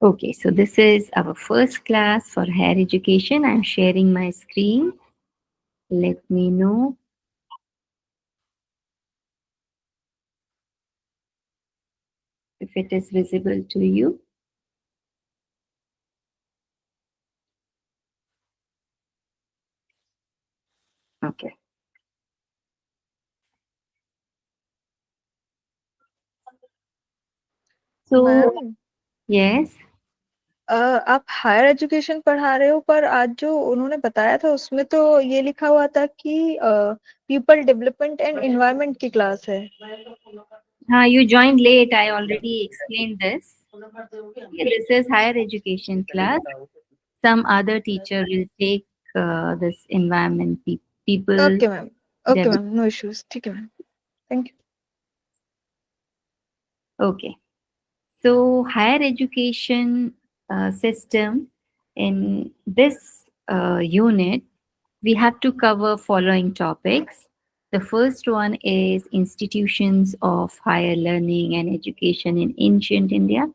Okay, so this is our first class for higher education. I'm sharing my screen. Let me know. If it is visible to you. Okay. So, ma'am yes. आप higher education पढ़ा रहे हो, पर आज जो उन्होंने बताया था उसमें तो ये लिखा हुआ था कि पीपल डेवलपमेंट एंड एनवायरनमेंट की क्लास है। You joined late. I already explained this. Okay, this is higher education class. Some other teacher will take this environment people okay develop. Ma'am, no issues, ठीक है ma'am, thank you. Okay. So, higher education system in this unit, we have to cover following topics. The first one is institutions of higher learning and education in ancient India.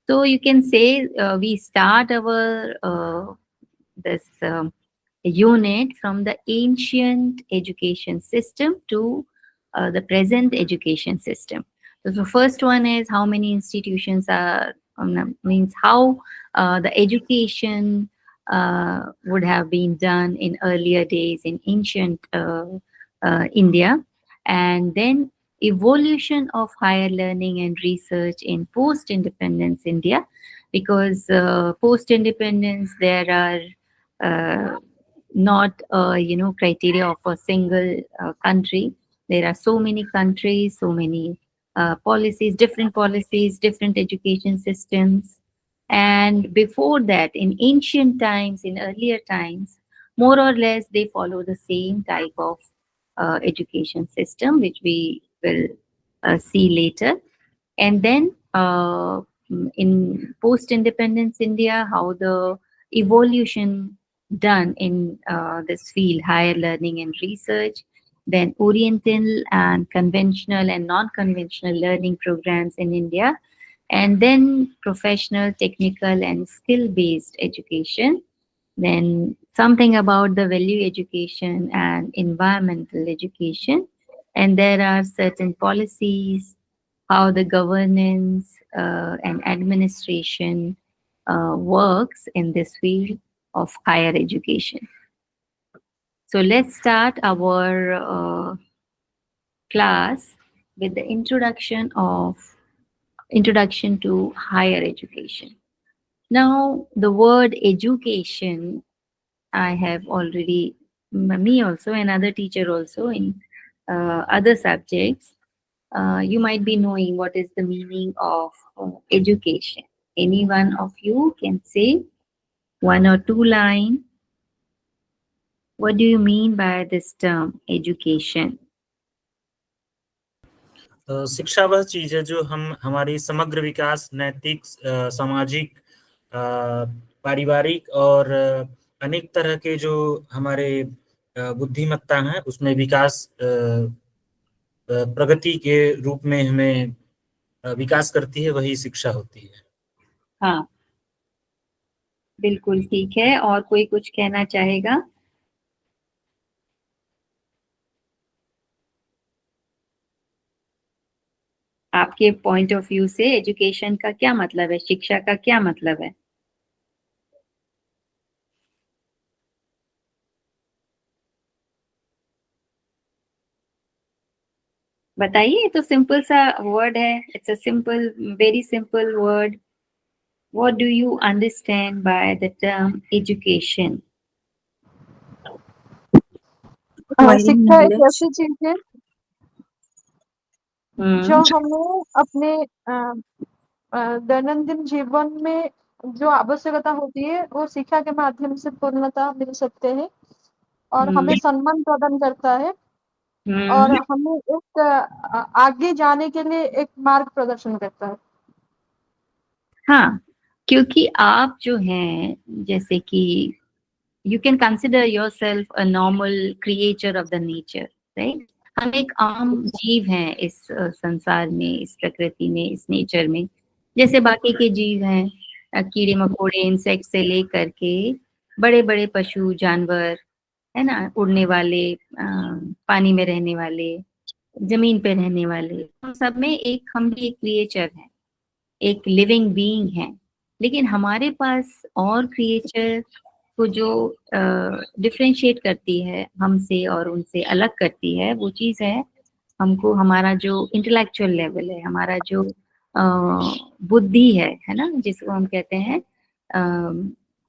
So you can say we start our this unit from the ancient education system to the present education system. So the first one is how many institutions are means how the education would have been done in earlier days in ancient India, and then evolution of higher learning and research in post-independence India, because post-independence there are not criteria of a single country. There are so many countries, so many policies, different education systems. And before that, in ancient times, in earlier times, more or less they follow the same type of education system, which we will see later. And then in post independence India, how the evolution done in this field, higher learning and research, then oriental and conventional and non-conventional learning programs in India, and then professional, technical and skill based education, then something about the value education and environmental education. And there are certain policies, how the governance and administration works in this field of higher education. So let's start our class with the introduction to higher education. Now, the word education, I have already, me also, and other teacher also in other subjects. You might be knowing what is the meaning of education. Any one of you can say one or two line. What do you mean by this term, education? शिक्षा वह चीज है जो हम हमारी समग्र विकास, नैतिक, सामाजिक, पारिवारिक और अनेक तरह के जो हमारे बुद्धिमत्ता हैं उसमें विकास, प्रगति के रूप में हमें विकास करती है, वही शिक्षा होती है। हाँ, बिल्कुल ठीक है। और कोई कुछ कहना चाहेगा? आपके पॉइंट ऑफ व्यू से एजुकेशन का क्या मतलब है, शिक्षा का क्या मतलब है? बताइए, ये तो सिंपल सा वर्ड है। It's a simple, very simple word. What do you understand by the term education? शिक्षा एक ऐसी चीज है जो हमें अपने दैनंदिन जीवन में जो आवश्यकता होती है वो शिक्षा के माध्यम से पूर्णतः मिल सकते हैं, और हमें सम्मान प्रदान करता है, और हमें एक आगे जाने के लिए एक मार्ग प्रदर्शन करता है। हाँ, क्योंकि आप जो हैं, जैसे कि you can consider yourself a normal creature of the nature, right? हम एक आम जीव हैं इस संसार में, इस प्रकृति में, इस नेचर में, जैसे बाकी के जीव हैं। कीड़े मकोड़े इंसेक्ट से लेकर के बड़े बड़े पशु जानवर, है ना, उड़ने वाले, पानी में रहने वाले, जमीन पे रहने वाले, हम सब में एक, हम भी एक क्रिएचर हैं, एक लिविंग बीइंग है। लेकिन हमारे पास और क्रिएचर को जो डिफरेंशिएट करती है हमसे और उनसे अलग करती है, वो चीज़ है हमको हमारा जो इंटेलेक्चुअल लेवल है, हमारा जो बुद्धि है ना, जिसको हम कहते हैं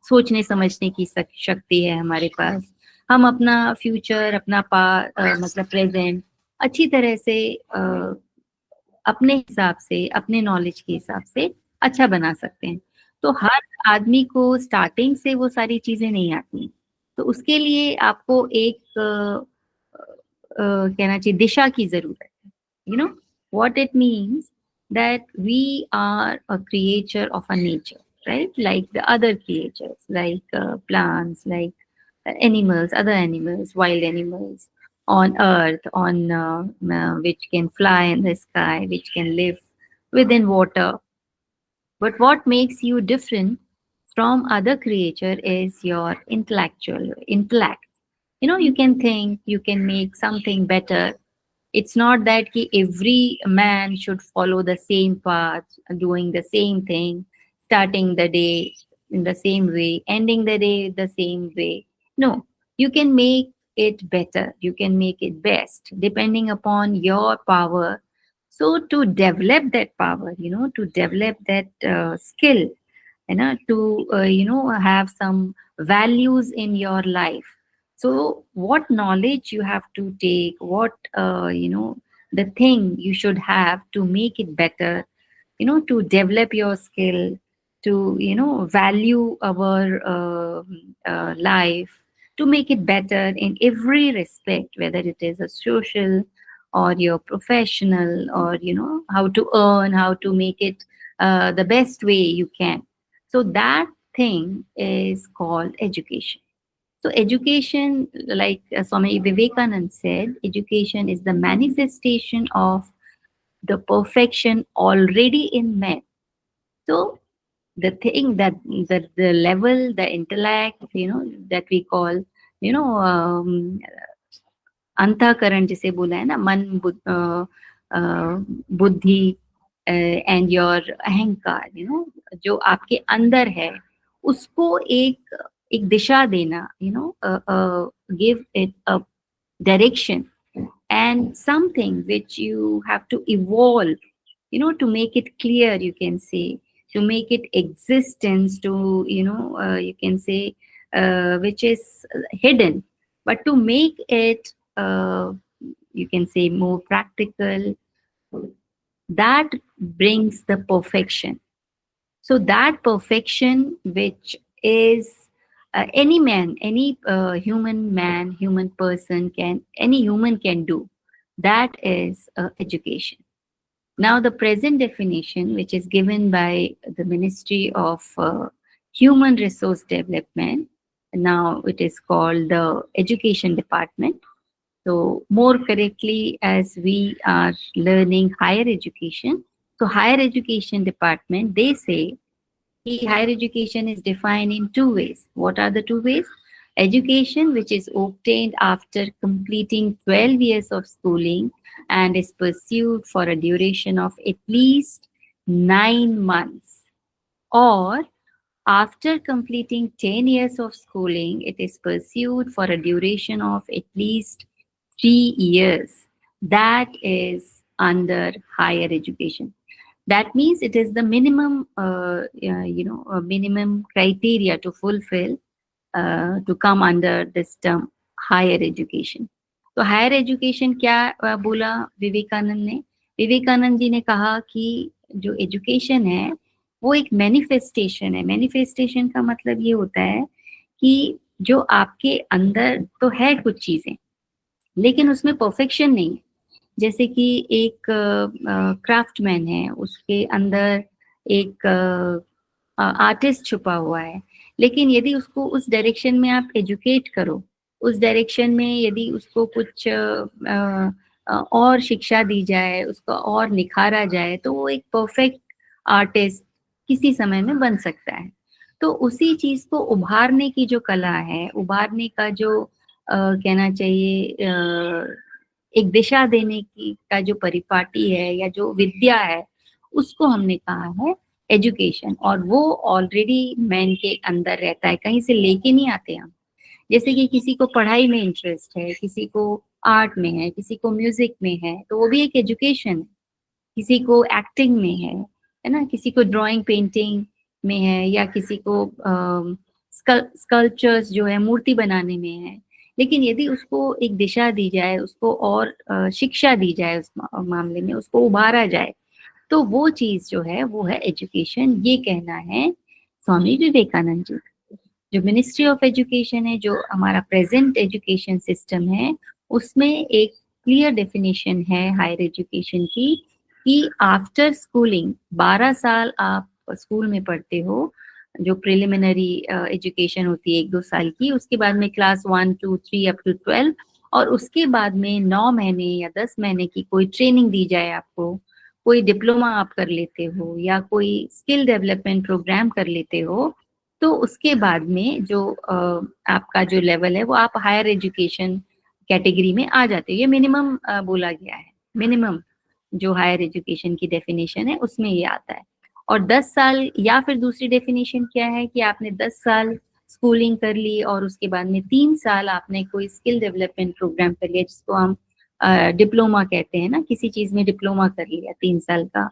सोचने समझने की शक्ति है हमारे पास। हम अपना फ्यूचर, अपना मतलब प्रेजेंट अच्छी तरह से अपने हिसाब से, अपने नॉलेज के हिसाब से अच्छा बना सकते हैं। तो हर आदमी को स्टार्टिंग से वो सारी चीजें नहीं आती, तो उसके लिए आपको एक कहना चाहिए दिशा की जरूरत है। You know what it means, that we are a creature of a nature, right? Like the other creatures, like plants, like animals, other animals, wild animals on earth, on which can fly in the sky, which can live within water. But what makes you different from other creature is your intellectual intellect. You know, you can think, you can make something better. It's not that every man should follow the same path, doing the same thing, starting the day in the same way, ending the day the same way. No, you can make it better, you can make it best depending upon your power. So to develop that power, to develop that skill, to have some values in your life. So what knowledge you have to take, what the thing you should have to make it better, to develop your skill, to value our life, to make it better in every respect, whether it is a social or your professional, or how to earn, how to make it the best way you can. So that thing is called education. So education, like Swami Vivekananda said, education is the manifestation of the perfection already in man. So the thing that the level, the intellect, that we call, अंतःकरण जिसे बोला है ना, मन, बुद्धि and your अहंकार, जो आपके अंदर है, उसको एक दिशा देना, give it a direction, and something which you have to evolve, to make it clear, you can say, to make it existence, to you can say which is hidden, but to make it you can say more practical, that brings the perfection. So that perfection which is any man, any human person can, any human can do, that is education. Now the present definition, which is given by the Ministry of Human Resource Development, now it is called the Education Department. So more correctly, as we are learning higher education, so higher education department, they say higher education is defined in two ways. What are the two ways? Education which is obtained after completing 12 years of schooling and is pursued for a duration of at least 9 months, or after completing 10 years of schooling, it is pursued for a duration of at least 3 years. That is under higher education. That means it is the minimum, minimum criteria to fulfill to come under this term higher education. तो higher education क्या बोला विवेकानंद ने? विवेकानंद जी ने कहा कि जो education है वो एक मैनिफेस्टेशन है। मैनिफेस्टेशन का मतलब ये होता है कि जो आपके अंदर तो है कुछ चीजें, लेकिन उसमें परफेक्शन नहीं है। जैसे कि एक क्राफ्टमैन है, उसके अंदर एक आर्टिस्ट छुपा हुआ है, लेकिन यदि उसको उस डायरेक्शन में आप एजुकेट करो, उस डायरेक्शन में यदि उसको कुछ और शिक्षा दी जाए, उसको और निखारा जाए, तो वो एक परफेक्ट आर्टिस्ट किसी समय में बन सकता है। तो उसी चीज को उभारने की जो कला है, उभारने का जो कहना चाहिए एक दिशा देने की का जो परिपाटी है या जो विद्या है, उसको हमने कहा है एजुकेशन। और वो ऑलरेडी मैन के अंदर रहता है, कहीं से लेके नहीं आते हम। जैसे कि किसी को पढ़ाई में इंटरेस्ट है, किसी को आर्ट में है, किसी को म्यूजिक में है, तो वो भी एक एजुकेशन है। किसी को एक्टिंग में है ना, किसी को ड्राइंग पेंटिंग में है, या किसी को स्कल्पचर्स जो है मूर्ति बनाने में है। लेकिन यदि उसको एक दिशा दी जाए, उसको और शिक्षा दी जाए, उस मामले में उसको उभारा जाए, तो वो चीज जो है वो है एजुकेशन। ये कहना है स्वामी विवेकानंद जी। जो मिनिस्ट्री ऑफ एजुकेशन है, जो हमारा प्रेजेंट एजुकेशन सिस्टम है, उसमें एक क्लियर डेफिनेशन है हायर एजुकेशन की कि आफ्टर स्कूलिंग 12 साल आप स्कूल में पढ़ते हो, जो प्रिलिमिनरी एजुकेशन होती है 1-2 साल की, उसके बाद में क्लास 1, 2, 3 अप टू 12, और उसके बाद में 9 महीने या 10 महीने की कोई ट्रेनिंग दी जाए आपको, कोई डिप्लोमा आप कर लेते हो या कोई स्किल डेवलपमेंट प्रोग्राम कर लेते हो, तो उसके बाद में जो आपका जो लेवल है वो आप हायर एजुकेशन कैटेगरी में आ जाते हो। ये मिनिमम बोला गया है, मिनिमम जो हायर एजुकेशन की डेफिनेशन है उसमें ये आता है। और 10 साल, या फिर दूसरी डेफिनेशन क्या है कि आपने 10 साल स्कूलिंग कर ली और उसके बाद में 3 साल आपने कोई स्किल डेवलपमेंट प्रोग्राम कर लिया, जिसको हम डिप्लोमा कहते हैं ना, किसी चीज में डिप्लोमा कर लिया 3 साल का,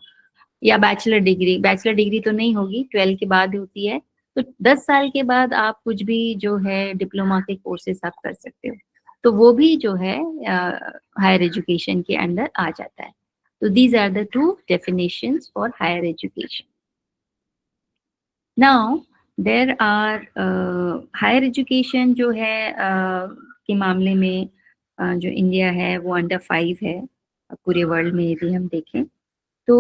या बैचलर डिग्री। बैचलर डिग्री तो नहीं होगी, 12 के बाद होती है। तो 10 साल के बाद आप कुछ भी जो है डिप्लोमा के कोर्सेस आप कर सकते हो, तो वो भी जो है हायर एजुकेशन के अंडर आ जाता है। तो these are the 2 definitions for higher education. Now there are higher education जो है के मामले में जो इंडिया है वो अंडर 5 है पूरे वर्ल्ड में यदि हम देखें तो।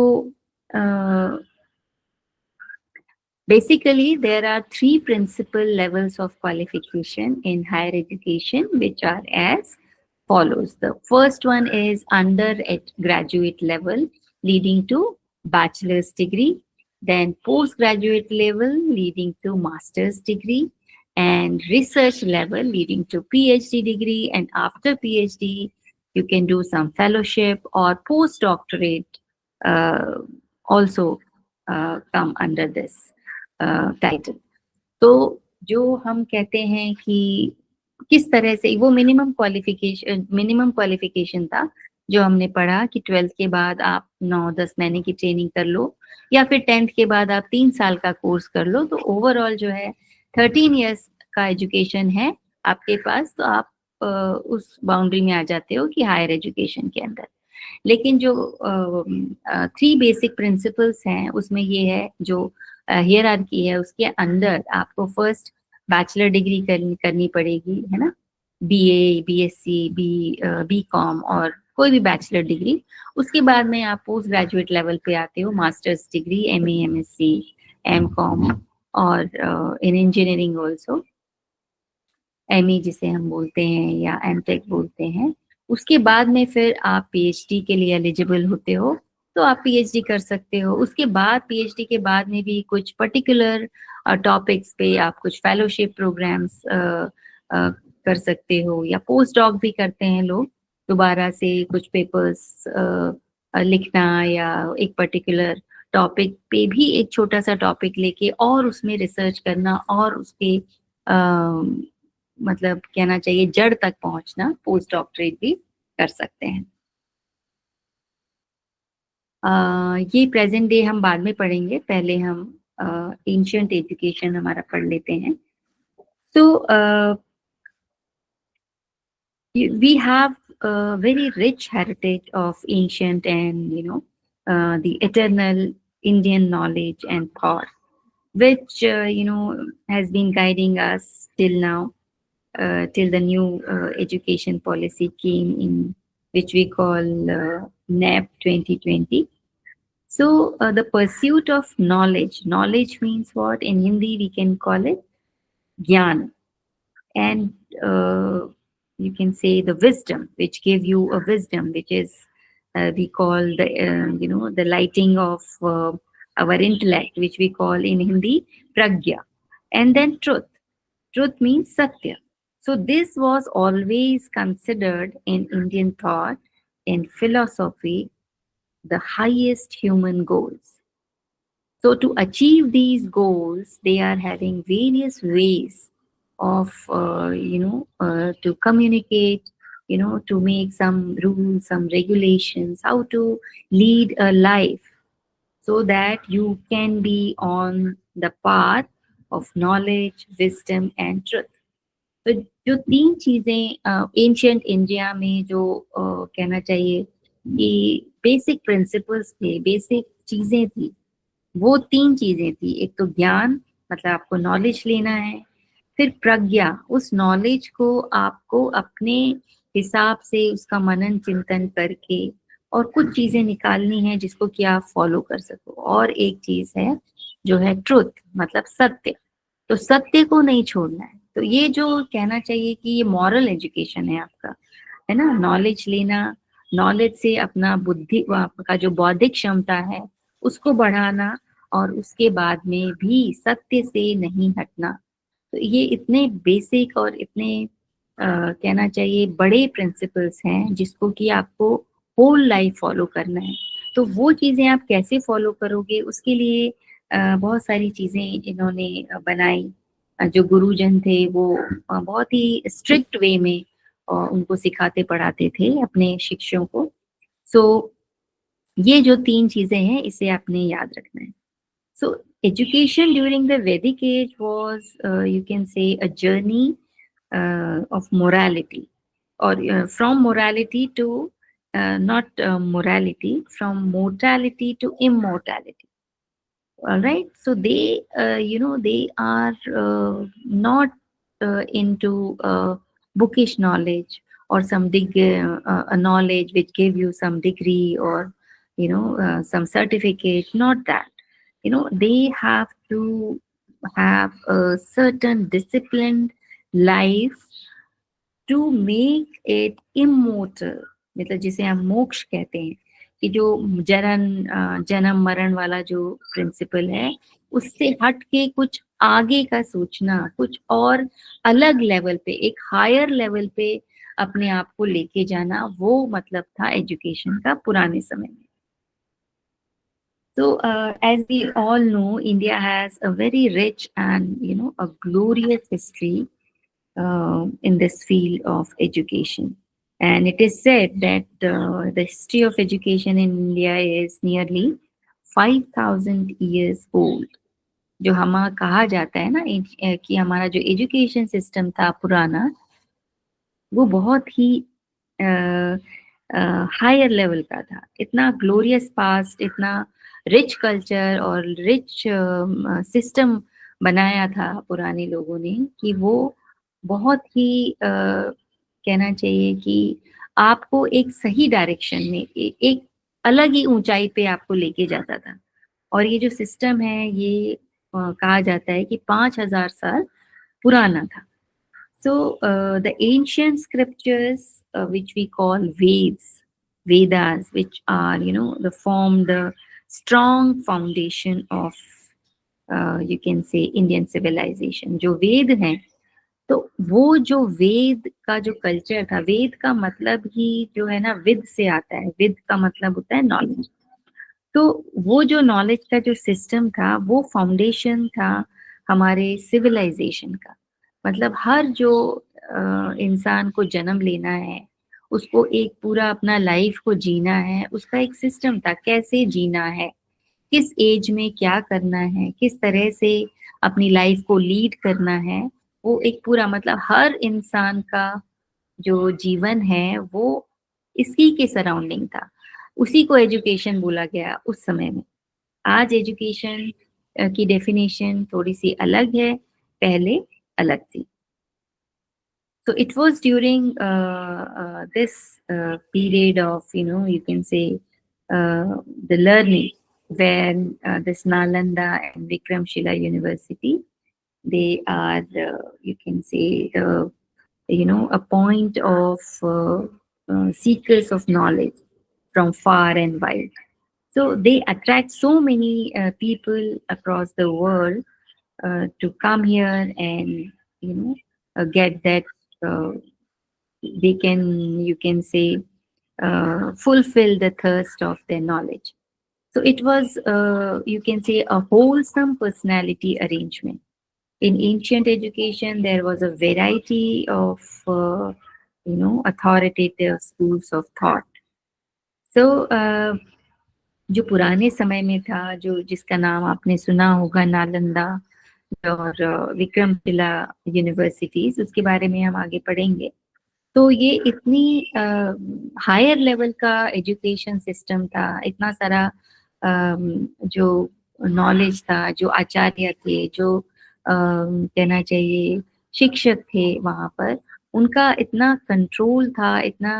Basically, there are 3 principal levels of qualification in higher education, which are as follows. The first one is undergraduate level, leading to bachelor's degree, then postgraduate level, leading to master's degree, and research level, leading to PhD degree. And after PhD, you can do some fellowship or postdoctorate also come under this title. तो जो हम कहते हैं कि किस तरह से वो मिनिमम क्वालिफिकेशन था जो हमने पढ़ा कि 12th के बाद आप 9-10 महीने की ट्रेनिंग कर लो, या फिर 10th के बाद आप 3 साल का कोर्स कर लो, तो ओवरऑल जो है 13 इयर्स का एजुकेशन है आपके पास, तो आप उस बाउंड्री में आ जाते हो कि हायर एजुकेशन के अंदर। लेकिन जो 3 बेसिक प्रिंसिपल्स हैं उसमें ये है, जो हियरार्की है उसके अंदर आपको फर्स्ट बैचलर डिग्री करनी पड़ेगी, है ना, BA, BSc, BCom और कोई भी बैचलर डिग्री। उसके बाद में आप पोस्ट ग्रेजुएट लेवल पे आते हो, masters degree, MA, MSc, MCom और इन इंजीनियरिंग ऑल्सो ME जिसे हम बोलते हैं या MTech बोलते हैं। उसके बाद में फिर आप PhD के लिए एलिजिबल होते हो, तो आप PhD कर सकते हो। उसके बाद PhD के बाद में भी कुछ पर्टिकुलर टॉपिक्स पे आप कुछ फेलोशिप प्रोग्राम्स कर सकते हो, या पोस्ट डॉक भी करते हैं लोग, दोबारा से कुछ पेपर्स लिखना, या एक पर्टिकुलर टॉपिक पे भी एक छोटा सा टॉपिक लेके और उसमें रिसर्च करना और उसके मतलब कहना चाहिए जड़ तक पहुंचना, पोस्ट डॉक्टरेट भी कर सकते हैं। ये प्रेजेंट डे हम बाद में पढ़ेंगे, पहले हम एंशिएंट एजुकेशन हमारा पढ़ लेते हैं। तो we have a very rich heritage of ancient and the eternal Indian knowledge and thought, which has been guiding us till now, till the new education policy came in, which we call NAP 2020. So the pursuit of knowledge means what? In Hindi we can call it Gyan, and you can say the wisdom, which give you a wisdom, which is we call the the lighting of our intellect, which we call in Hindi pragya, and then truth. Truth means satya. So this was always considered in Indian thought and philosophy the highest human goals. So to achieve these goals, they are having various ways of, to communicate, to make some rules, some regulations, how to lead a life so that you can be on the path of knowledge, wisdom and truth. तो जो तीन चीजें ancient India में जो कहना चाहिए कि basic principles थे, बेसिक चीजें थी, वो तीन चीजें थी। एक तो ज्ञान, मतलब आपको नॉलेज लेना है। फिर प्रज्ञा, उस नॉलेज को आपको अपने हिसाब से उसका मनन चिंतन करके और कुछ चीजें निकालनी है जिसको कि आप फॉलो कर सको। और एक चीज है जो है ट्रुथ, मतलब सत्य। तो सत्य को नहीं छोड़ना है। तो ये जो कहना चाहिए कि ये मॉरल एजुकेशन है आपका, है ना। नॉलेज लेना, नॉलेज से अपना बुद्धि, आपका जो बौद्धिक क्षमता है उसको बढ़ाना, और उसके बाद में भी सत्य से नहीं हटना। तो ये इतने बेसिक और इतने कहना चाहिए बड़े प्रिंसिपल्स हैं जिसको कि आपको होल लाइफ फॉलो करना है। तो वो चीजें आप कैसे फॉलो करोगे, उसके लिए बहुत सारी चीजें इन्होंने बनाई। जो गुरुजन थे वो बहुत ही स्ट्रिक्ट वे में उनको सिखाते पढ़ाते थे अपने शिष्यों को। सो ये जो तीन चीजें हैं इसे आपने याद रखना है। So education during the Vedic age was, you can say, a journey of morality, or from morality to not morality, from mortality to immortality. All right. So they, they are not into bookish knowledge or some a knowledge which gave you some degree or some certificate. Not that. They have to have a certain disciplined life to make it immortal, मतलब जिसे हम मोक्ष कहते हैं, कि जो जन्म मरण वाला जो प्रिंसिपल है उससे हट के कुछ आगे का सोचना, कुछ और अलग लेवल पे, एक हायर लेवल पे अपने आप को लेके जाना, वो मतलब था एजुकेशन का पुराने समय में। So, as we all know, India has a very rich and a glorious history in this field of education, and it is said that the history of education in India is nearly 5,000 years old. जो हमारा कहा जाता है ना कि हमारा जो education system था पुराना, वो बहुत ही हायर लेवल का था। इतना ग्लोरियस पास्ट, इतना रिच कल्चर और रिच सिस्टम बनाया था पुराने लोगों ने कि वो बहुत ही कहना चाहिए कि आपको एक सही डायरेक्शन में, एक अलग ही ऊंचाई पे आपको लेके जाता था। और ये जो सिस्टम है ये कहा जाता है कि 5,000 साल पुराना था। So the ancient scriptures, which we call Vedas, which are the strong foundation of you can say Indian civilization. जो वेद हैं, तो वो जो वेद का जो कल्चर था, वेद का मतलब ही जो है ना विद से आता है, विद का मतलब होता है नॉलेज। तो वो जो नॉलेज का जो सिस्टम था वो फाउंडेशन था हमारे सिविलाइजेशन का। मतलब हर जो इंसान को जन्म लेना है, उसको एक पूरा अपना लाइफ को जीना है, उसका एक सिस्टम था कैसे जीना है, किस एज में क्या करना है, किस तरह से अपनी लाइफ को लीड करना है। वो एक पूरा, मतलब हर इंसान का जो जीवन है वो इसी के सराउंडिंग था। उसी को एजुकेशन बोला गया उस समय में। आज एजुकेशन की डेफिनेशन थोड़ी सी अलग है, पहले अलग थी। So it was during this period of, you can say, the learning, when this Nalanda and Vikramshila University, they are, you can say, a point of seekers of knowledge from far and wide. So they attract so many people across the world to come here and get that they can, you can say, fulfill the thirst of their knowledge. So it was, you can say, a wholesome personality arrangement. In ancient education, there was a variety of, authoritative schools of thought. So, जो पुराने समय में था, जो जिसका नाम आपने सुना होगा, नालंदा और विक्रमशिला यूनिवर्सिटीज, उसके बारे में हम आगे पढ़ेंगे. तो ये इतनी हायर लेवल का एजुकेशन सिस्टम था, इतना सारा जो नॉलेज था, जो आचार्य थे, जो कहना चाहिए शिक्षक थे वहाँ पर, उनका इतना कंट्रोल था, इतना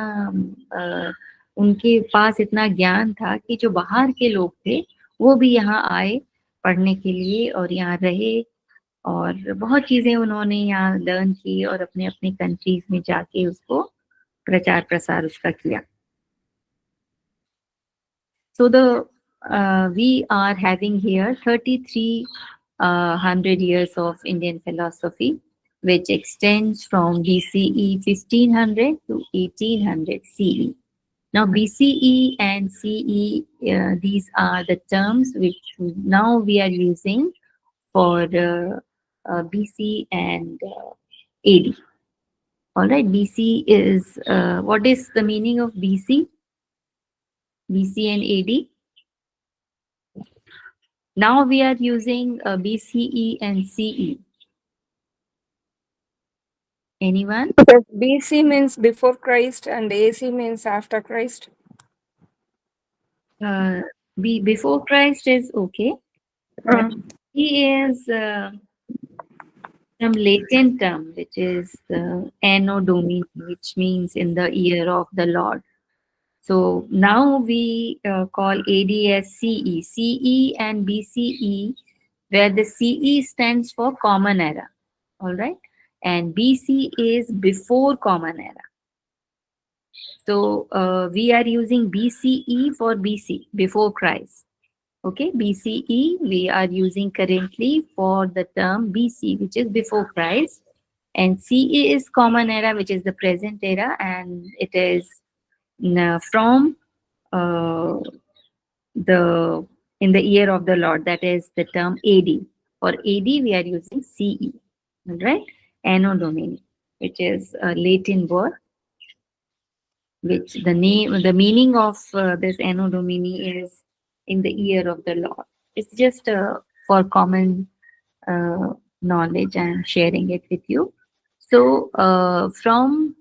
उनके पास इतना ज्ञान था कि जो बाहर के लोग थे वो भी यहाँ आए पढ़ने के लिए और यहाँ रहे, और बहुत चीजें उन्होंने यहाँ लर्न की और अपने अपने कंट्रीज में जाके उसको प्रचार प्रसार उसका किया. So we are having here 3300 years of Indian philosophy, which extends from BCE 1500 to 1800 CE. Now BCE and CE, these are the terms which now we are using for BC and AD. All right, BC is, what is the meaning of BC? BC and AD. Now we are using BCE and CE. Anyone? Yes, BC means before Christ and AC means after Christ. Before Christ is okay. He is some Latin term, which is Anno Domini, which means in the year of the Lord. So now we call AD as CE. CE and BCE, where the CE stands for Common Era. All right. And BC is before Common Era. So we are using BCE for BC, before Christ. Okay, BCE we are using currently for the term BC, which is before Christ. And CE is Common Era, which is the present era, and it is from in the year of the Lord, that is the term AD. For AD we are using CE, all right? Anno Domini, which is a Latin word, which the meaning of this Anno Domini is in the year of the Lord. It's just for common knowledge. I am sharing it with you. So from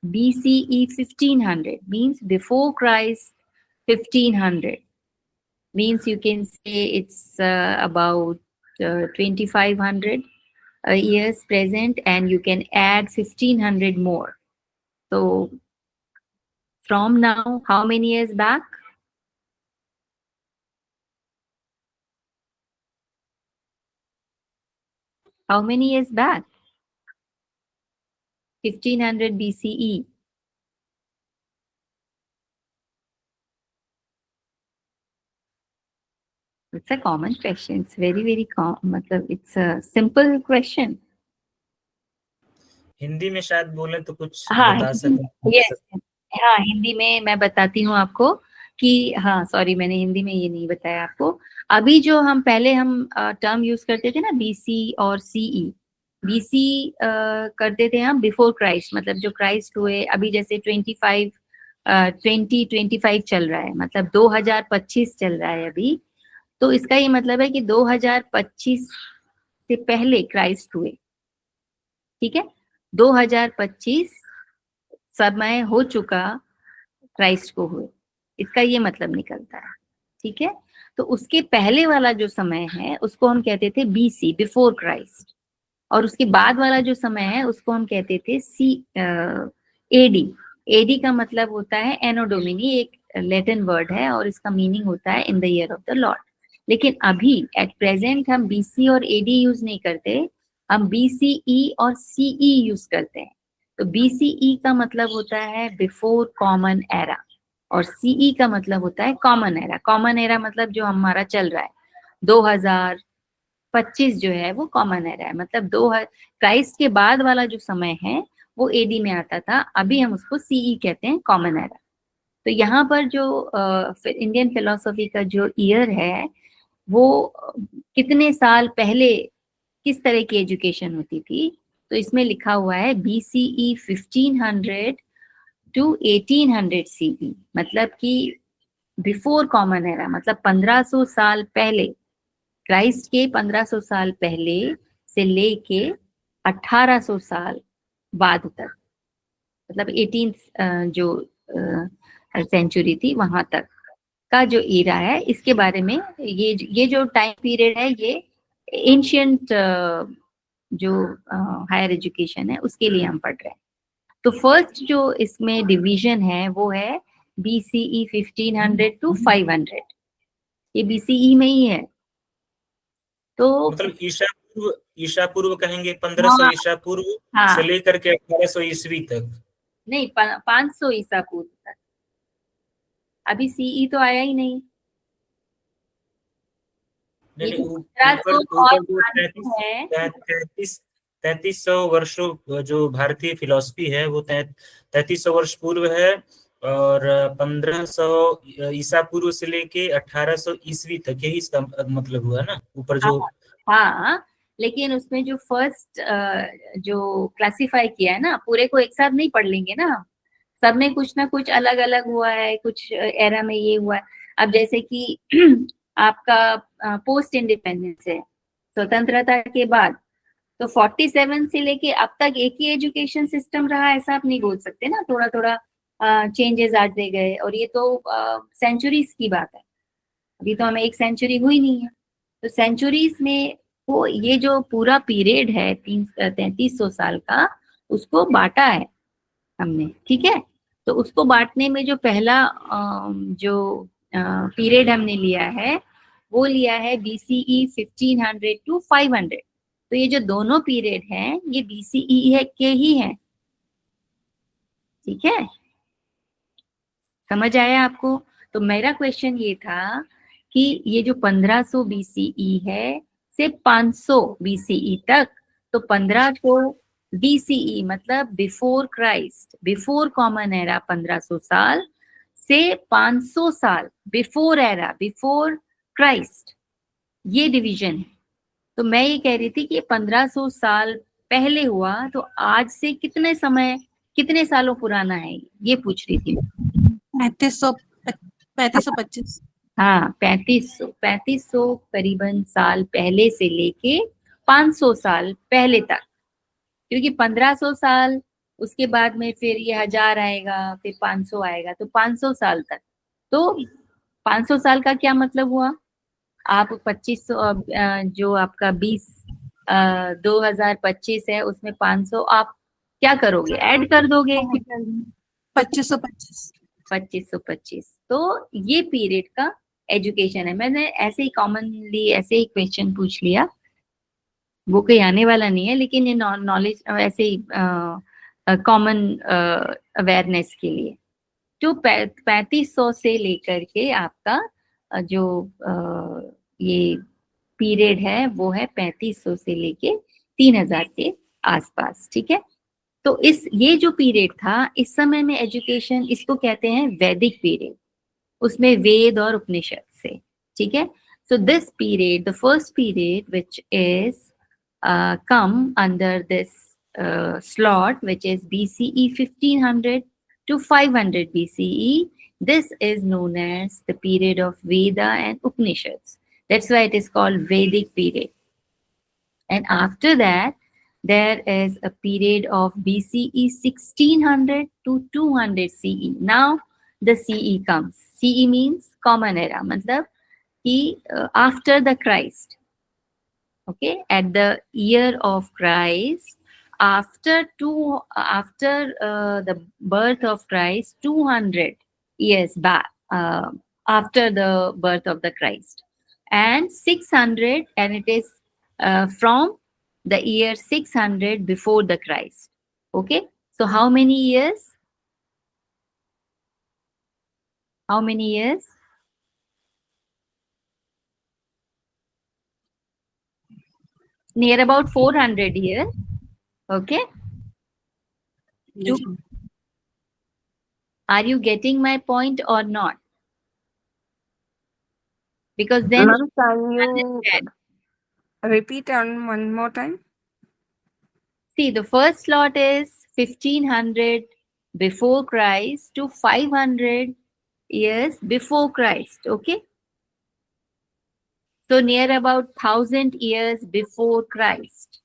BCE 1500 means before Christ 1500, means you can say it's about 2500 years present, and you can add 1500 more. So from now, how many years back? How many years back? 1500 BCE. It's a common question. It's very, very common. It's a simple question. Hindi में शायद बोले तो कुछ हाँ, बता सकें. yes. हाँ, हिंदी में मैं बताती हूँ आपको कि, हाँ सॉरी, मैंने हिंदी में ये नहीं बताया आपको. अभी जो हम पहले टर्म यूज करते थे ना, BC और CE. BC करते थे हम बिफोर क्राइस्ट, मतलब जो क्राइस्ट हुए. अभी जैसे 2025 चल रहा है, मतलब 2025 चल रहा है अभी. तो इसका ये मतलब है कि 2025 से पहले क्राइस्ट हुए. ठीक है, 2025 समय हो चुका क्राइस्ट को हुए, इसका ये मतलब निकलता है. ठीक है, तो उसके पहले वाला जो समय है उसको हम कहते थे BC, बिफोर क्राइस्ट. और उसके बाद वाला जो समय है उसको हम कहते थे AD. AD का मतलब होता है एनो डोमिनी, एक लैटिन वर्ड है, और इसका मीनिंग होता है in the year of the Lord. लेकिन अभी एट प्रेजेंट हम BC और AD यूज नहीं करते, हम BCE और CE यूज करते हैं. तो BCE का मतलब होता है बिफोर कॉमन एरा, और सीई का मतलब होता है कॉमन एरा। कॉमन एरा मतलब जो हमारा चल रहा है 2025 जो है वो कॉमन एरा है, मतलब क्राइस्ट के बाद वाला जो समय है वो एडी में आता था, अभी हम उसको सीई कहते हैं, कॉमन एरा। तो यहाँ पर जो इंडियन फिलोसफी का जो ईयर है वो कितने साल पहले किस तरह की एजुकेशन होती थी, तो इसमें लिखा हुआ है BCE 1500 to 1800 CE, मतलब कि बिफोर कॉमन एरा, मतलब 1500 साल पहले, क्राइस्ट के 1500 साल पहले से लेके 1800 साल बाद तक, मतलब 18th जो सेंचुरी थी वहां तक का जो एरा है, इसके बारे में ये जो टाइम पीरियड है ये एंशियंट जो हायर एजुकेशन है उसके लिए हम पढ़ रहे हैं। तो फर्स्ट जो इसमें डिवीजन है वो है BCE 1500 to 500, ये BCE में ही है। तो मतलब ईसा पूर्व कहेंगे 1500 हाँ, ईसा पूर्व हाँ, से लेकर के 1800 ईस्वी तक। नहीं 500 ईसा पूर्व तक, अभी सीई तो आया ही नहीं। नहीं ये नहीं, जो ऊपर 1500 और ऊपर जो 500 है, 3300 वर्षों जो भारतीय फिलॉसफी है वो 3300 वर्ष पूर्व है, और 1500 ईसा पूर्व से लेके 1800 ईस्वी तक, यही इसका मतलब हुआ ना ऊपर जो। हाँ, लेकिन उसमें जो फर्स्ट जो क्लासिफाई किया है ना, पूरे को एक साथ नहीं पढ़ लेंगे ना, सब में कुछ ना कुछ अलग अलग हुआ है, कुछ एरा में ये हुआ है। अब जैसे कि आपका पोस्ट इंडिपेंडेंस है, स्वतंत्रता के बाद, तो 47 से लेके अब तक एक ही एजुकेशन सिस्टम रहा, ऐसा आप नहीं बोल सकते ना, थोड़ा थोड़ा चेंजेस आते गए, और ये तो सेंचुरीज की बात है, अभी तो हमें एक सेंचुरी हुई नहीं है। तो सेंचुरीज में वो ये जो पूरा पीरियड है 3300 साल का, उसको बांटा है हमने, ठीक है। तो उसको बांटने में जो पहला जो पीरियड हमने लिया है वो लिया है BCE 1500 to 500। तो ये जो दोनों पीरियड हैं ये BCE है के ही हैं, ठीक है, समझ आया आपको। तो मेरा क्वेश्चन ये था कि ये जो 1500 BCE है से 500 BCE तक, तो 1500 BCE मतलब before Christ, before common era 1500 साल से 500 साल बिफोर एरा, बिफोर क्राइस्ट, ये डिवीजन है। तो मैं ये कह रही थी कि 1500 साल पहले हुआ, तो आज से कितने सालों पुराना है, ये पूछ रही थी। 3525। हाँ, 3500 करीबन साल पहले से लेके 500 साल पहले तक, क्योंकि 1500 साल उसके बाद में फिर ये 1000 आएगा, फिर 500 आएगा, तो 500 साल तक। तो 500 साल का क्या मतलब हुआ, आप 2500 जो आपका 2025 है उसमें 500 आप क्या करोगे, ऐड कर दोगे 2525। 2525। तो ये पीरियड का एजुकेशन है। मैंने ऐसे ही कॉमनली ऐसे ही क्वेश्चन पूछ लिया, वो कोई आने वाला नहीं है, लेकिन ये नॉलेज ऐसे ही कॉमन अवेयरनेस के लिए। जो 3500 से लेकर के आपका जो ये पीरियड है वो है 3500 से लेके 3000 के आसपास, ठीक है। तो ये जो पीरियड था, इस समय में एजुकेशन, इसको कहते हैं वैदिक पीरियड, उसमें वेद और उपनिषद से, ठीक है। So this period, the first period, which is come under this slot, which is BCE 1500 to 500 BCE, this is known as the period of Veda and Upanishads. That's why it is called Vedic period. And after that, there is a period of BCE 1600 to 200 CE. Now the CE comes. CE means common era, matlab कि after the Christ, okay, at the year of Christ, after the birth of Christ, 200 years back, after the birth of the Christ, and 600, and it is from the year 600 before the Christ. Okay, so how many years? How many years? Near about 400 years. Okay. Yes. Are you getting my point or not? Because then Ma'am, can you understand. repeat on one more time? See, the first slot is 1500 before Christ to 500 years before Christ. Okay. So near about 1000 years before Christ.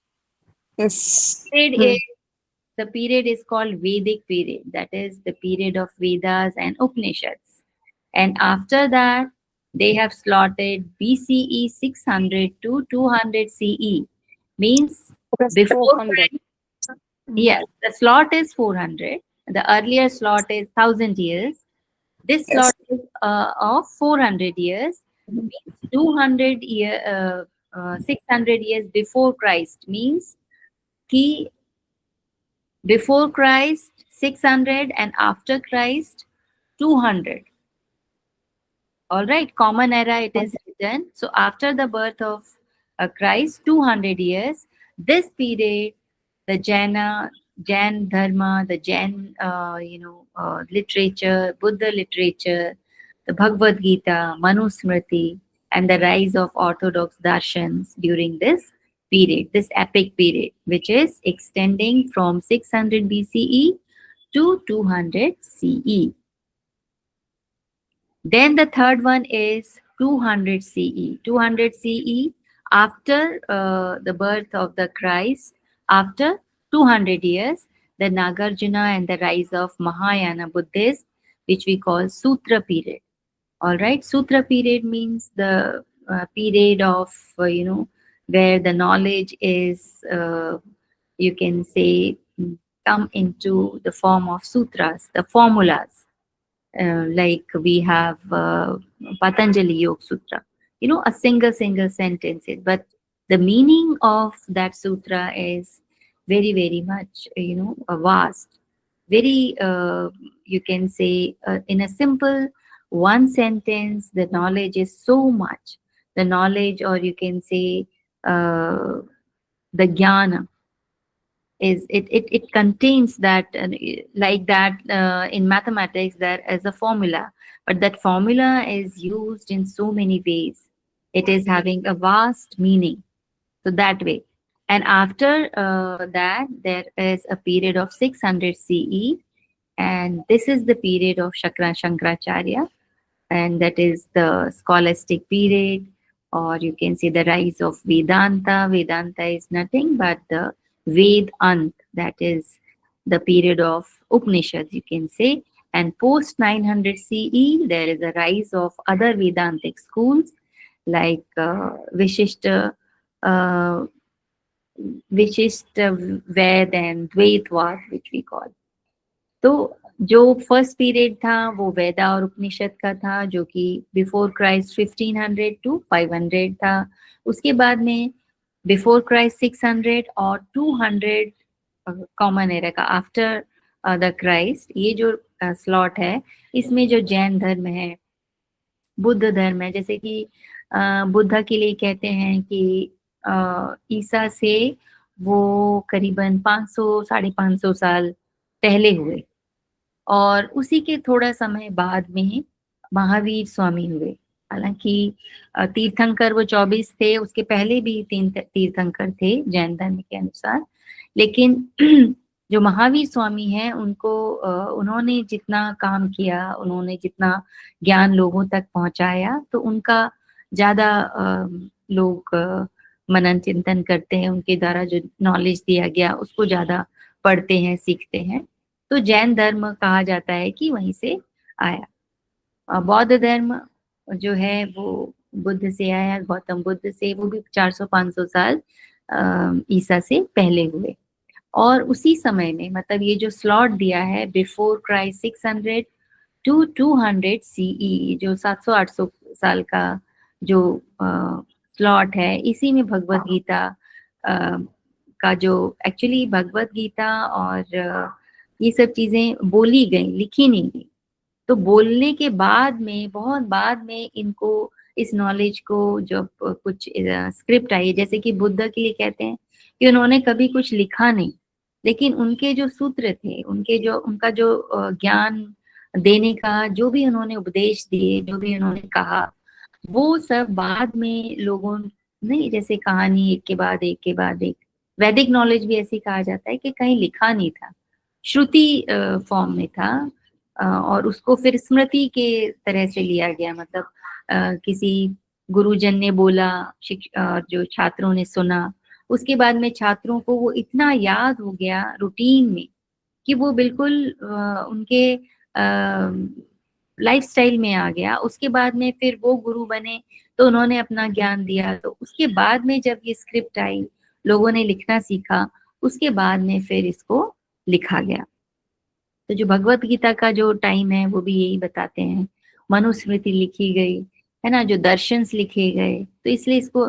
Yes. The period is called Vedic period. That is the period of Vedas and Upanishads. And after that, they have slotted BCE 600 to 200 CE. Means That's before 400. Christ. Yes, the slot is 400. The earlier slot is 1000 years. This Yes. slot is of 400 years. Means 200 year, 600 years before Christ. Means कि before Christ 600 and after Christ 200. All right, common era it is written. So after the birth of Christ 200 years, this period, the Jain dharma, the Jain literature, Buddha literature, the Bhagavad Gita, Manusmriti, and the rise of orthodox darshans during this period, this epic period, which is extending from 600 BCE to 200 CE. Then the third one is 200 CE. 200 CE after the birth of the Christ, after 200 years, the Nagarjuna and the rise of Mahayana Buddhism, which we call Sutra period. All right, Sutra period means the period of, where the knowledge is, you can say, come into the form of sutras, the formulas. Like we have Patanjali Yoga Sutra, a single sentences, but the meaning of that sutra is very, very much, vast, very, you can say, in a simple one sentence, the knowledge is so much. The knowledge, or you can say, the jnana it contains that, like that, in mathematics there is a formula, but that formula is used in so many ways. It is having a vast meaning, so that way. And after that, there is a period of 600 CE, and this is the period of Shankaracharya, and that is the scholastic period, or you can say the rise of Vedanta. Vedanta is nothing but the Vedant, that is the period of Upanishads, you can say. And post 900 CE, there is a rise of other Vedantic schools like Vishishta, uh, Vishishta Ved and Dvaitvad, which we call. तो जो first period था वो वेदा और उपनिषद का था, जो कि before Christ 1500 to 500 था. उसके बाद में बिफोर क्राइस्ट 600 और 200 कॉमन एरा का आफ्टर द क्राइस्ट. ये जो स्लॉट है, इसमें जो जैन धर्म है, बुद्ध धर्म है, जैसे कि बुद्धा के लिए कहते हैं कि ईसा से वो करीबन 500 550 साल पहले हुए, और उसी के थोड़ा समय बाद में महावीर स्वामी हुए. हालांकि तीर्थंकर वो 24 थे, उसके पहले भी 3 तीर्थंकर थे जैन धर्म के अनुसार. लेकिन जो महावीर स्वामी हैं, उनको उन्होंने जितना काम किया, उन्होंने जितना ज्ञान लोगों तक पहुंचाया, तो उनका ज्यादा लोग मनन चिंतन करते हैं. उनके द्वारा जो नॉलेज दिया गया उसको ज्यादा पढ़ते हैं, सीखते हैं. तो जैन धर्म कहा जाता है कि वहीं से आया. बौद्ध धर्म जो है वो बुद्ध से आया, गौतम बुद्ध से. वो भी 400-500 साल ईसा से पहले हुए. और उसी समय में, मतलब ये जो स्लॉट दिया है बिफोर क्राइस्ट 600 टू 200 CE, जो 700-800 साल का जो स्लॉट है, इसी में भगवत गीता का जो एक्चुअली भगवत गीता और ये सब चीजें बोली गई, लिखी नहीं गई. तो बोलने के बाद में, बहुत बाद में इनको इस नॉलेज को, जब कुछ स्क्रिप्ट आई, जैसे कि बुद्ध के लिए कहते हैं कि उन्होंने कभी कुछ लिखा नहीं, लेकिन उनके जो सूत्र थे, उनका जो ज्ञान देने का, जो भी उन्होंने उपदेश दिए, जो भी उन्होंने कहा, वो सब बाद में लोगों ने, जैसे कहानी एक के बाद एक के बाद एक, वैदिक नॉलेज भी ऐसे कहा जाता है कि कहीं लिखा नहीं था, श्रुति फॉर्म में था, और उसको फिर स्मृति के तरह से लिया गया, मतलब किसी गुरुजन ने बोला, जो छात्रों ने सुना, उसके बाद में छात्रों को वो इतना याद हो गया रूटीन में कि वो बिल्कुल उनके लाइफस्टाइल में आ गया। उसके बाद में फिर वो गुरु बने, तो उन्होंने अपना ज्ञान दिया। तो उसके बाद में जब ये स्क्रिप्ट आई, लोगों ने लिखना सीखा, उसके बाद में फिर इसको लिखा गया। तो जो भगवत गीता का जो टाइम है वो भी यही बताते हैं, मनुस्मृति लिखी गई है ना, जो दर्शंस लिखे गए, तो इसलिए इसको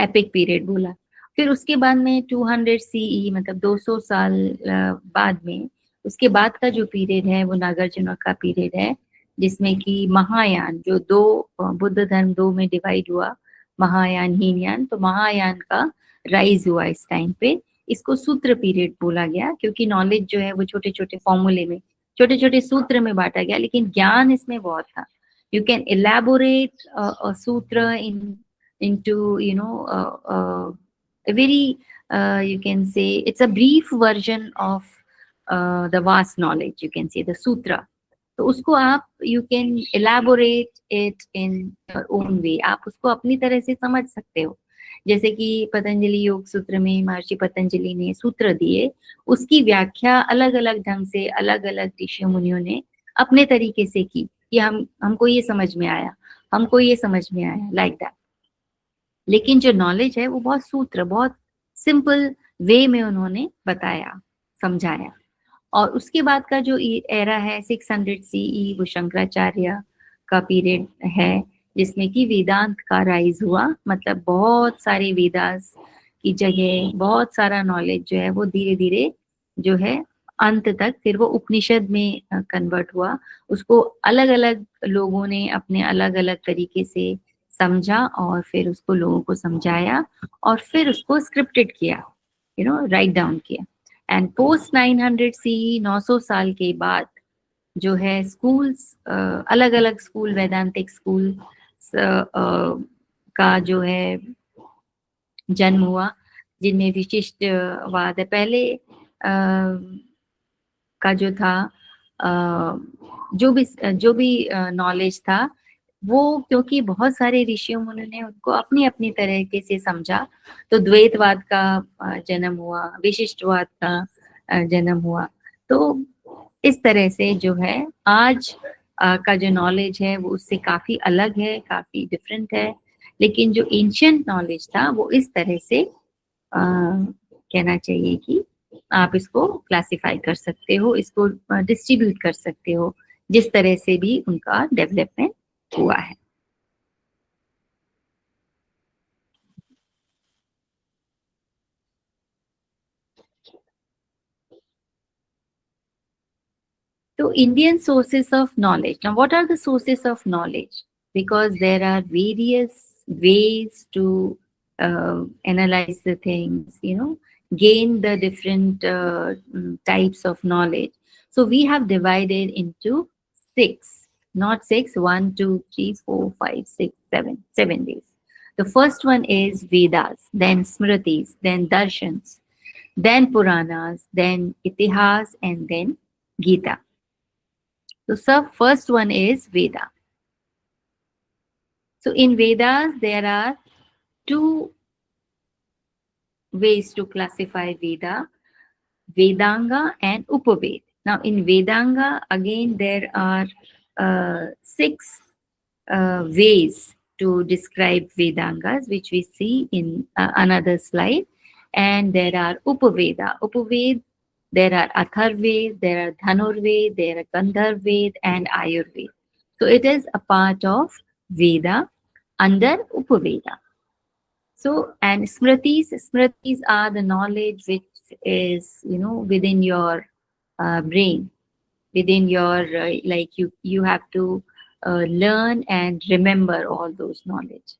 एपिक पीरियड बोला। फिर उसके बाद में 200 सीई, मतलब 200 साल बाद में, उसके बाद का जो पीरियड है वो नागार्जुन का पीरियड है, जिसमें कि महायान, जो दो बुद्ध धर्म दो में डिवाइड हुआ, महायान हीनयान, तो महायान का राइज हुआ इस टाइम पे। इसको सूत्र पीरियड बोला गया, क्योंकि नॉलेज जो है वो छोटे छोटे फॉर्मूले में, छोटे छोटे सूत्र में बांटा गया, लेकिन ज्ञान इसमें बहुत था। यू कैन एलैबोरेट सूत्र into a very you can say it's a brief version of the vast knowledge, you can say the sutra. तो उसको आप you can elaborate it in your own way, आप उसको अपनी तरह से समझ सकते हो। जैसे कि पतंजलि योग सूत्र में महर्षि पतंजलि ने सूत्र दिए, उसकी व्याख्या अलग अलग ढंग से अलग अलग ऋषि मुनियों ने अपने तरीके से की, कि हमको ये समझ में आया, हमको ये समझ में आया, लाइक दैट। लेकिन जो नॉलेज है वो बहुत सूत्र, बहुत सिंपल वे में उन्होंने बताया, समझाया। और उसके बाद का जो एरा है 600 सीई, वो शंकराचार्य का पीरियड है, जिसमें कि वेदांत का राइज हुआ। मतलब बहुत सारे वेदास की जगह बहुत सारा नॉलेज जो है वो धीरे धीरे जो है अंत तक फिर वो उपनिषद में कन्वर्ट हुआ। उसको अलग अलग लोगों ने अपने अलग अलग तरीके से समझा, और फिर उसको लोगों को समझाया, और फिर उसको स्क्रिप्टेड किया, राइट डाउन किया। एंड पोस्ट 900 सी, 900 साल के बाद जो है स्कूल्स, अलग अलग स्कूल, वैदांतिक स्कूल का जो है जन्म हुआ, जिनमें विशिष्टवाद है। पहले का जो था, जो भी नॉलेज था वो, क्योंकि बहुत सारे ऋषियों मुनियों ने उनको अपनी अपनी तरीके से समझा, तो द्वैतवाद का जन्म हुआ, विशिष्टवाद का जन्म हुआ। तो इस तरह से जो है आज का जो नॉलेज है वो उससे काफी अलग है, काफी डिफरेंट है। लेकिन जो एंशिएंट नॉलेज था वो इस तरह से कहना चाहिए कि आप इसको क्लासिफाई कर सकते हो, इसको डिस्ट्रीब्यूट कर सकते हो, जिस तरह से भी उनका डेवलपमेंट हुआ है। So Indian sources of knowledge. Now, what are the sources of knowledge? Because there are various ways to analyze the things, gain the different types of knowledge. So we have divided into 6, not 6, 1, 2, 3, 4, 5, 6, 7 days. The first one is Vedas, then Smritis, then Darshans, then Puranas, then Itihas, and then Gita. So, sir, first one is Veda. So, in Vedas, there are 2 ways to classify Veda, Vedanga and Upaved. Now, in Vedanga, again, there are 6 ways to describe Vedangas, which we see in another slide. And there are Upaveda. Upaved, there are Atharved, there are Dhanurved, there are Gandharved, and Ayurved. So it is a part of Veda under Upaveda. So, and Smritis are the knowledge which is, within your brain. within your like you have to learn and remember all those knowledge.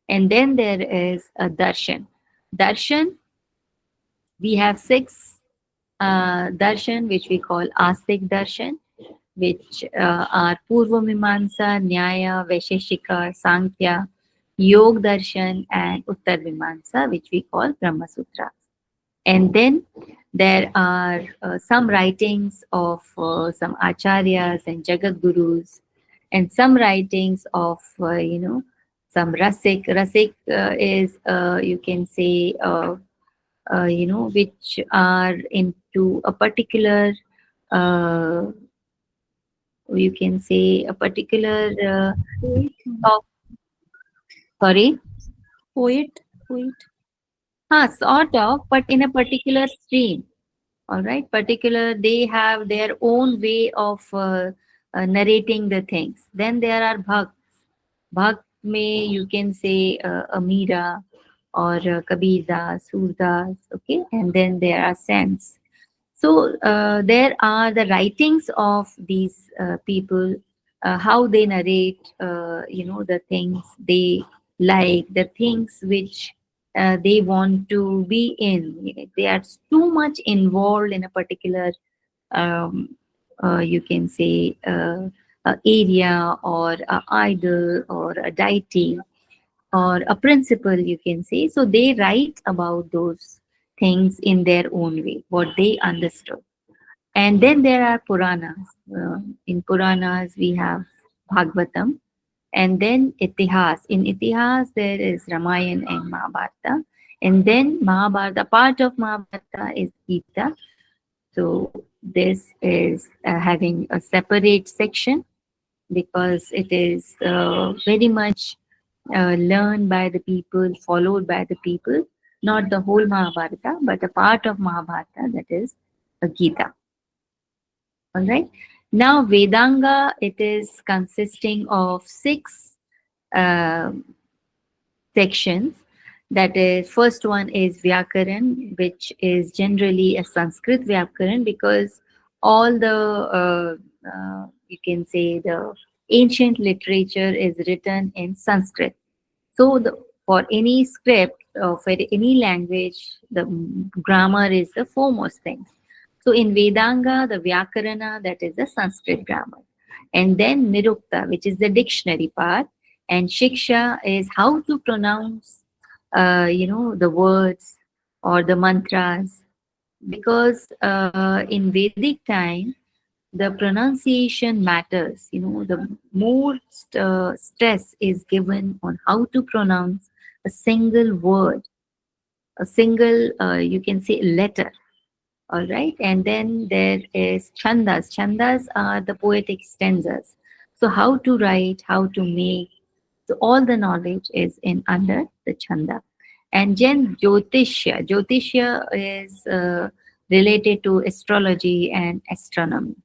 And then there is a darshan. Darshan, we have six darshan which we call astik darshan, which are Purva Mimamsa, Nyaya, Vaisheshika, Sankhya, Yog Darshan, and Uttar Mimamsa, which we call Brahma Sutra. And then there are some writings of some acharyas and jagat gurus, and some writings of some rasik. Rasik is you can say which are into a particular uh, you can say a particular of, sorry, Poet. sort of, but in a particular stream. All right, particular, they have their own way of narrating the things. Then there are bhakts. Bhakt may you can say Amira or Kabir Das, Surdas, okay, and then there are saints. So there are the writings of these people, how they narrate, the things they like, the things which they want to be in. They are too much involved in a particular, um, you can say, area or a idol or a deity or a principle, you can say. So they write about those things in their own way, what they understood. And then there are Puranas. In Puranas, we have Bhagavatam. And then Itihas. In Itihas, there is Ramayana and Mahabharata. And then Mahabharata, part of Mahabharata is Gita. So this is having a separate section because it is very much learned by the people, followed by the people, not the whole Mahabharata, but a part of Mahabharata, that is a Gita. All right. Now, Vedanga, it is consisting of six uh, sections. That is, first one is Vyakaran, which is generally a Sanskrit Vyakaran because all the, you can say, the ancient literature is written in Sanskrit. So, for any script or for any language, the grammar is the foremost thing. So in Vedanga, the Vyakarana, that is the Sanskrit grammar. And then Nirukta, which is the dictionary part. And Shiksha is how to pronounce, the words or the mantras. Because in Vedic time, the pronunciation matters. The more stress is given on how to pronounce a single word, a single, you can say, letter. All right. And then there is chandas. Chandas are the poetic stanzas. So how to write, how to make. So all the knowledge is in under the chanda. And then Jyotishya. Jyotishya is related to astrology and astronomy.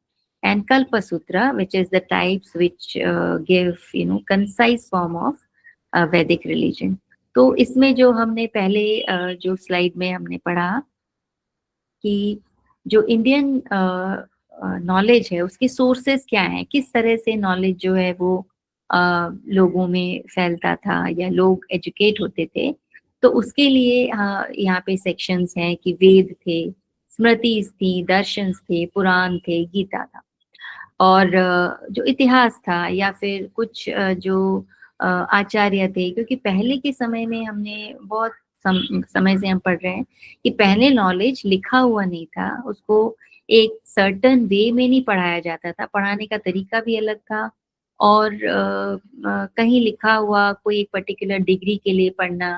And Kalpa Sutra, which is the types which give, concise form of Vedic religion. तो इसमें जो हमने पहले जो slide में हमने पढ़ा कि जो इंडियन नॉलेज है उसके सोर्सेस क्या हैं, किस तरह से नॉलेज जो है वो लोगों में फैलता था या लोग एजुकेट होते थे, तो उसके लिए यहाँ पे सेक्शंस हैं कि वेद थे, स्मृतिज थी, दर्शन थे, पुराण थे, गीता था, और जो इतिहास था या फिर कुछ जो आचार्य थे, क्योंकि पहले के समय में हमने बहुत समय से हम पढ़ रहे हैं कि पहले नॉलेज लिखा हुआ नहीं था, उसको एक सर्टन वे में नहीं पढ़ाया जाता था, पढ़ाने का तरीका भी अलग था, और कहीं लिखा हुआ कोई एक पर्टिकुलर डिग्री के लिए पढ़ना,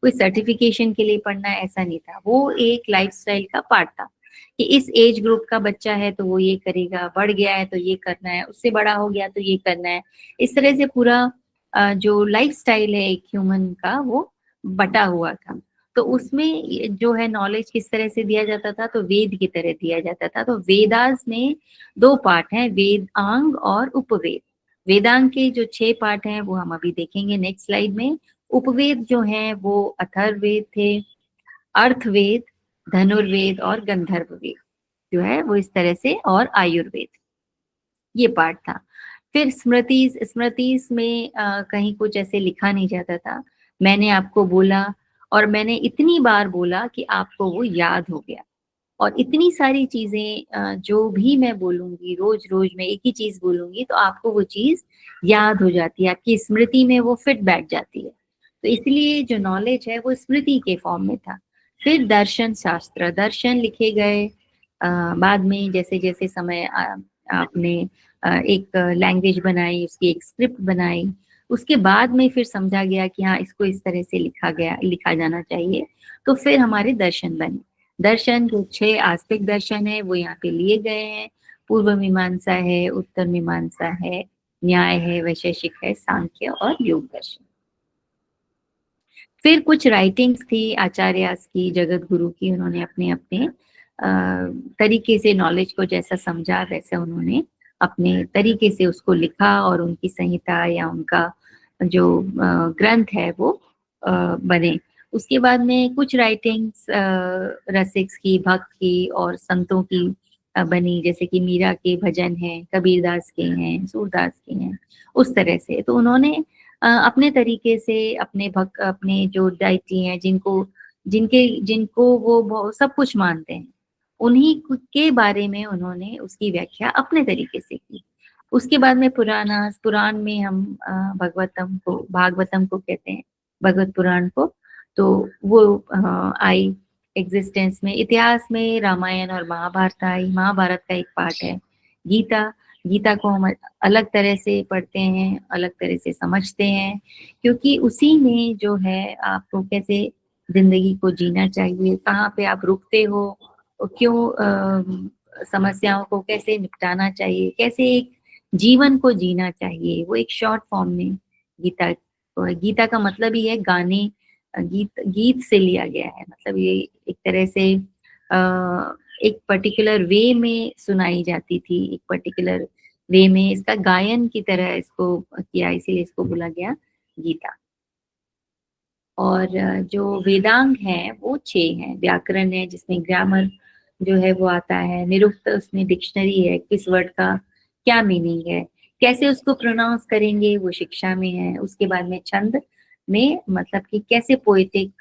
कोई सर्टिफिकेशन के लिए पढ़ना, ऐसा नहीं था। वो एक लाइफस्टाइल का पार्ट था कि इस एज ग्रुप का बच्चा है तो वो ये करेगा, बढ़ गया है तो ये करना है, उससे बड़ा हो गया तो ये करना है। इस तरह से पूरा जो लाइफस्टाइल है एक ह्यूमन का वो बटा हुआ था। तो उसमें जो है नॉलेज किस तरह से दिया जाता था, तो वेद की तरह दिया जाता था। तो वेदास में 2 पार्ट हैं, वेदांग और उपवेद। वेदांग के जो 6 पार्ट हैं वो हम अभी देखेंगे नेक्स्ट स्लाइड में। उपवेद जो हैं वो अथर्ववेद थे, अर्थवेद, धनुर्वेद और गंधर्व वेद जो है वो इस तरह से, और आयुर्वेद। ये पार्ट था। फिर स्मृतिस में कहीं कुछ ऐसे लिखा नहीं जाता था। मैंने आपको बोला और मैंने इतनी बार बोला कि आपको वो याद हो गया। और इतनी सारी चीजें जो भी मैं बोलूंगी, रोज रोज मैं एक ही चीज बोलूंगी तो आपको वो चीज याद हो जाती है, आपकी स्मृति में वो फिट बैठ जाती है। तो इसलिए जो नॉलेज है वो स्मृति के फॉर्म में था। फिर दर्शन शास्त्र, दर्शन लिखे गए बाद में, जैसे जैसे समय आपने एक लैंग्वेज बनाई, उसकी एक स्क्रिप्ट बनाई, उसके बाद में फिर समझा गया कि हाँ इसको इस तरह से लिखा जाना चाहिए। तो फिर हमारे दर्शन बने। दर्शन जो 6 आस्तिक दर्शन है वो यहाँ पे लिए गए हैं। पूर्व मीमांसा है, उत्तर मीमांसा है, न्याय है, वैशेषिक है, सांख्य और योग दर्शन। फिर कुछ राइटिंग्स थी आचार्यास की, जगत गुरु की, उन्होंने अपने अपने तरीके से नॉलेज को जैसा समझा वैसे उन्होंने अपने तरीके से उसको लिखा और उनकी संहिता या उनका जो ग्रंथ है वो बने। उसके बाद में कुछ राइटिंग्स रसिक्स की, भक्त की और संतों की बनी, जैसे कि मीरा के भजन हैं, कबीरदास के हैं, सूरदास के हैं, उस तरह से। तो उन्होंने अपने तरीके से अपने जो डाइटी हैं, जिनको वो सब कुछ मानते हैं, उन्हीं के बारे में उन्होंने उसकी व्याख्या अपने तरीके से की। उसके बाद में पुराण में हम भागवतम को कहते हैं, भगवत पुराण को, तो वो आई एग्जिस्टेंस में। इतिहास में रामायण और महाभारत आई। महाभारत का एक पार्ट है गीता को हम अलग तरह से पढ़ते हैं, अलग तरह से समझते हैं, क्योंकि उसी में जो है आपको कैसे जिंदगी को जीना चाहिए, कहाँ पे आप रुकते हो, क्यों समस्याओं को कैसे निपटाना चाहिए, कैसे एक जीवन को जीना चाहिए, वो एक शॉर्ट फॉर्म में गीता का मतलब ही है गाने, गीत से लिया गया है। मतलब ये एक तरह से एक पर्टिकुलर वे में सुनाई जाती थी, एक पर्टिकुलर वे में इसका गायन की तरह इसको किया, इसीलिए इसको बोला गया गीता। और जो वेदांग है वो 6 हैं। व्याकरण है जिसमें ग्रामर जो है वो आता है, निरुक्त उसमें डिक्शनरी है, किस वर्ड का क्या मीनिंग है, कैसे उसको प्रोनाउंस करेंगे वो शिक्षा में है। उसके बाद में छंद में मतलब कि कैसे पोएटिक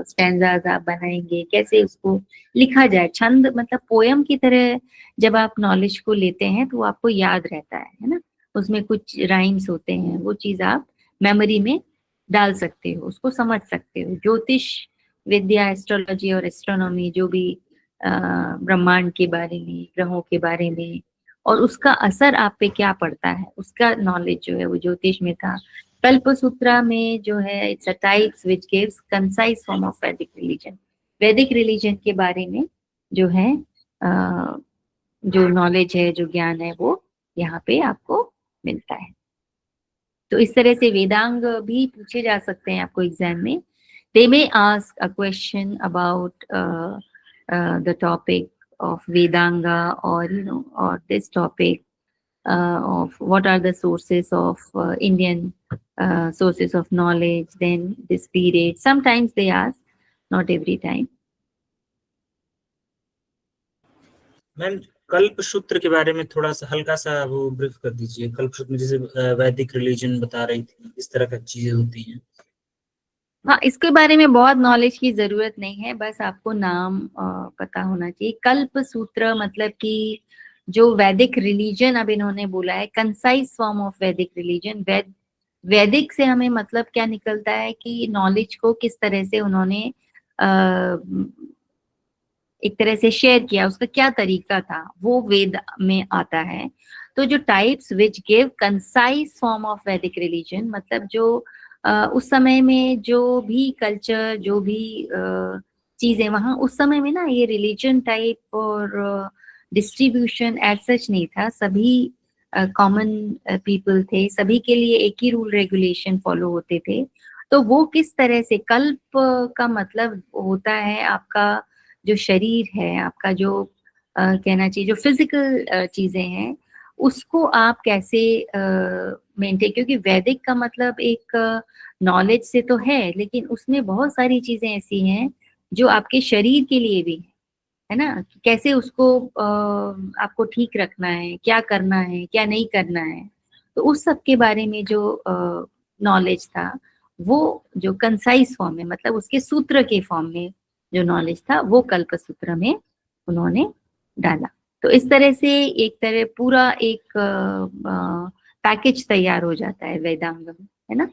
स्टैंजाज आप बनाएंगे, कैसे उसको लिखा जाए। छंद मतलब पोयम की तरह जब आप नॉलेज को लेते हैं तो आपको याद रहता है ना, उसमें कुछ राइम्स होते हैं, वो चीज आप मेमोरी में डाल सकते हो, उसको समझ सकते हो। ज्योतिष विद्या, एस्ट्रोलॉजी और एस्ट्रोनॉमी, जो भी ब्रह्मांड के बारे में, ग्रहों के बारे में और उसका असर आप पे क्या पड़ता है, उसका नॉलेज जो है वो ज्योतिष में था। कल्पसूत्रा में जो है it's a types which gives concise form of वैदिक रिलीजन। वैदिक रिलीजन के बारे में जो है जो नॉलेज है, जो ज्ञान है, वो यहाँ पे आपको मिलता है। तो इस तरह से वेदांग भी पूछे जा सकते हैं आपको एग्जाम में। They may ask a question about the topic of Vedanga, or or this topic of what are the sources of Indian sources of knowledge, then this period. Sometimes they ask, not every time. Ma'am Kalpasutra के बारे में थोड़ा सा हल्का सा वो brief कर दीजिए। कल्पसूत्र में जैसे वैदिक रिलीजन बता रही थी, इस तरह का चीजें होती हैं। हाँ, इसके बारे में बहुत नॉलेज की जरूरत नहीं है, बस आपको नाम पता होना चाहिए। कल्प सूत्र मतलब कि जो वैदिक रिलीजन अब इन्होंने बोला है, कंसाइज फॉर्म ऑफ वैदिक रिलीजन। वैदिक से हमें मतलब क्या निकलता है कि नॉलेज को किस तरह से उन्होंने एक तरह से शेयर किया, उसका क्या तरीका था, वो वेद में आता है। तो जो types which give concise form of वैदिक रिलीजन, मतलब जो उस समय में जो भी कल्चर, जो भी चीजें वहां उस समय में ना, ये रिलीजन टाइप और डिस्ट्रीब्यूशन एज सच नहीं था। सभी कॉमन पीपल थे, सभी के लिए एक ही रूल रेगुलेशन फॉलो होते थे। तो वो किस तरह से, कल्प का मतलब होता है आपका जो शरीर है, आपका जो कहना चाहिए जो फिजिकल चीजें हैं, उसको आप कैसे मेंटेन, क्योंकि वैदिक का मतलब एक नॉलेज से तो है, लेकिन उसमें बहुत सारी चीजें ऐसी हैं जो आपके शरीर के लिए भी है। है ना, कि कैसे उसको आपको ठीक रखना है, क्या करना है, क्या नहीं करना है। तो उस सब के बारे में जो नॉलेज था, वो जो कंसाइज फॉर्म में, मतलब उसके सूत्र के फॉर्म में जो नॉलेज था, वो कल्प सूत्र में उन्होंने डाला। तो इस तरह से एक तरह पूरा एक पैकेज तैयार हो जाता है वेदांग में, है ना।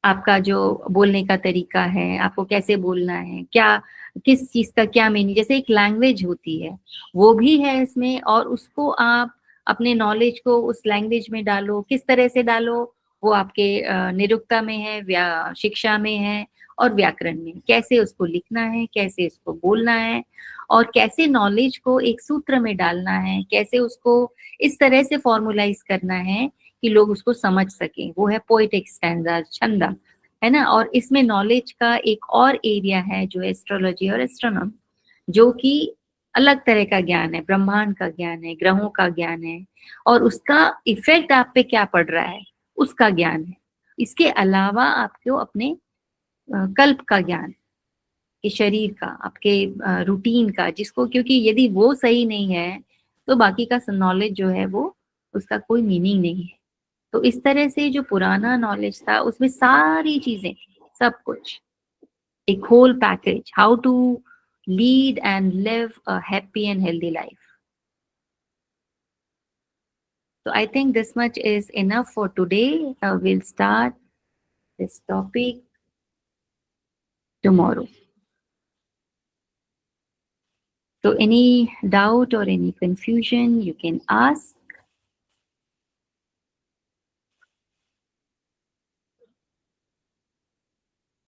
आपका जो बोलने का तरीका है, आपको कैसे बोलना है, क्या किस चीज का क्या मीनिंग, जैसे एक लैंग्वेज होती है वो भी है इसमें, और उसको आप अपने नॉलेज को उस लैंग्वेज में डालो, किस तरह से डालो, वो आपके निरुक्ता में है, शिक्षा में है, और व्याकरण में कैसे उसको लिखना है, कैसे उसको बोलना है, और कैसे नॉलेज को एक सूत्र में डालना है, कैसे उसको इस तरह से फॉर्मुलाइज करना है कि लोग उसको समझ सकें। वो है पोएटिक स्टैंजा, छंद, है ना। और इसमें नॉलेज का एक और एरिया है जो एस्ट्रोलॉजी और एस्ट्रोनॉमी, जो कि अलग तरह का ज्ञान है, ब्रह्मांड का ज्ञान है, ग्रहों का ज्ञान है, और उसका इफेक्ट आप पे क्या पड़ रहा है उसका ज्ञान है। इसके अलावा आपको अपने कल्प का ज्ञान, कि शरीर का, आपके रूटीन का, जिसको, क्योंकि यदि वो सही नहीं है तो बाकी का नॉलेज जो है वो, उसका कोई मीनिंग नहीं है। तो इस तरह से जो पुराना नॉलेज था उसमें सारी चीजें, सब कुछ एक whole package, how to lead and live a happy and healthy life. So I think this much is enough for today. We'll start this topic tomorrow. So any doubt or any confusion you can ask.